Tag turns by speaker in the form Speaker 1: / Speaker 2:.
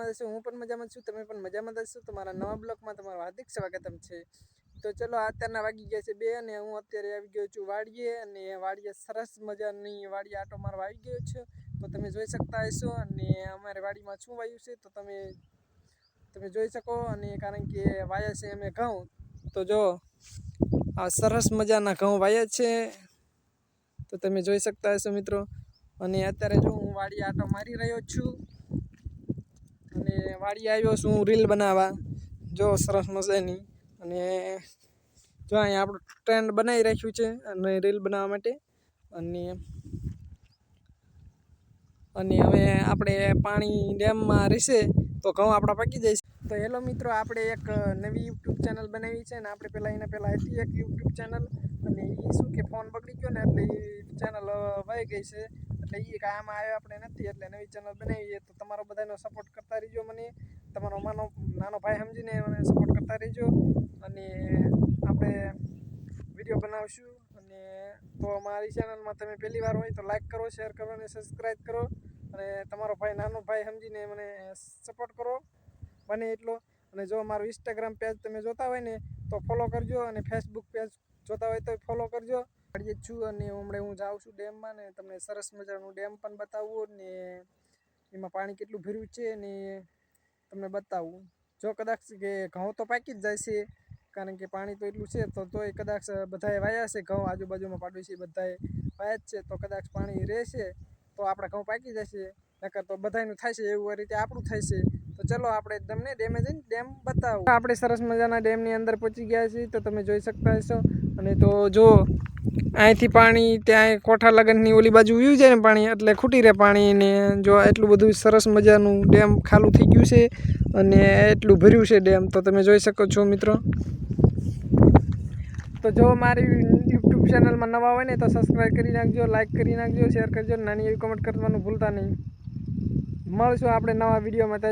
Speaker 1: મજામાં હશો, હું પણ મજામાં છું, તમે પણ મજામાં હશો. તમારા નવા બ્લોગમાં તમારું હાર્દિક સ્વાગતમ છે. તો ચલો અત્યારના વાગી ગયા છે 2 અને હું અત્યારે આવી ગયો છું વાડીએ અને વાડીએ સરસ મજાની વાડીએ આટો મારવા આવી ગયો છું. તો તમે જોઈ શકતા હશો અને અમારે વાડીમાં શું વાવ્યું છે તો તમે જોઈ શકો. અને કારણ કે વાયા છે અમે ઘઉં, તો જો આ સરસ મજાના ઘઉં વાયા છે તો તમે જોઈ શકતા હશો મિત્રો. અને અત્યારે જો હું વાડી આટો મારી રહ્યો છું અને વાડી આવ્યો છું હું રીલ બનાવવા. જો સરસ મજાની. અને જો અહીંયા આપણું ટ્રેન્ડ બનાવી રાખ્યું છે અને રીલ બનાવવા માટે. અને હવે આપણે પાણી ડેમમાં રહેશે તો ઘઉં આપણા પાકી જાય છે. તો હેલો મિત્રો, આપણે એક નવી યુટ્યુબ ચેનલ બનાવી છે ને આપણે એના પહેલાં હતી એક યુટ્યુબ ચેનલ, અને એ શું કે ફોન બગડી ગયો ને એટલે એ ચેનલ વહી ગઈ છે. એટલે એ કામમાં આવ્યો આપણે નથી, એટલે નવી ચેનલ બનાવીએ. તો તમારો બધાનો સપોર્ટ કરતા રહીજો મને, તમારો નાનો ભાઈ સમજીને મને સપોર્ટ કરતા રહીજો. અને આપણે વિડીયો બનાવશું. અને તો અમારી ચેનલમાં તમે પહેલી વાર હોય તો લાઈક કરો, શેર કરો અને સબસ્ક્રાઈબ કરો. અને તમારો ભાઈ નાનો ભાઈ સમજીને મને સપોર્ટ કરો બને એટલો. અને જો મારું ઇન્સ્ટાગ્રામ પેજ તમે જોતા હોય ને તો ફોલો કરજો, અને ફેસબુક પેજ જોતા હોય તો ફોલો કરજો. વાડીએ છું અને હમણાં હું જાઉં છું ડેમમાં ને તમને સરસ મજાનું ડેમ પણ બતાવું ને એમાં પાણી કેટલું ભર્યું છે ને તમને બતાવું. જો કદાચ કે ઘઉં તો પાકી જ જાય છે કારણ કે પાણી તો એટલું છે, તો તોય કદાચ બધાએ વાયા છે ઘઉં, આજુબાજુમાં પાડોશી બધાએ વાયા જ છે. તો કદાચ પાણી રહેશે તો આપણા ઘઉં પાકી જશે, નકર તો બધાનું થાય છે એવું રીતે આપણું થાય છે. તો ચલો આપણે તમને ડેમે જઈને ડેમ બતાવું. આપણે સરસ મજાના ડેમની અંદર પહોંચી ગયા છીએ તો તમે જોઈ શકતા હશો. અને તો જો અહીંથી પાણી ત્યાં કોઠા લગનની ઓલી બાજુ વ્યૂ જાય ને પાણી, એટલે ખૂટી રહે પાણી. ને જો એટલું બધું સરસ મજાનું ડેમ ખાલું થઈ ગયું છે અને એટલું ભર્યું છે ડેમ, તો તમે જોઈ શકો છો મિત્રો. તો જો મારી યુટ્યુબ ચેનલમાં નવા હોય ને તો સબસ્ક્રાઈબ કરી નાખજો, લાઈક કરી નાખજો, શેર કરજો, નાની એવી કમેન્ટ કરવાનું ભૂલતા નહીં. મળશું આપણે નવા વિડીયોમાં.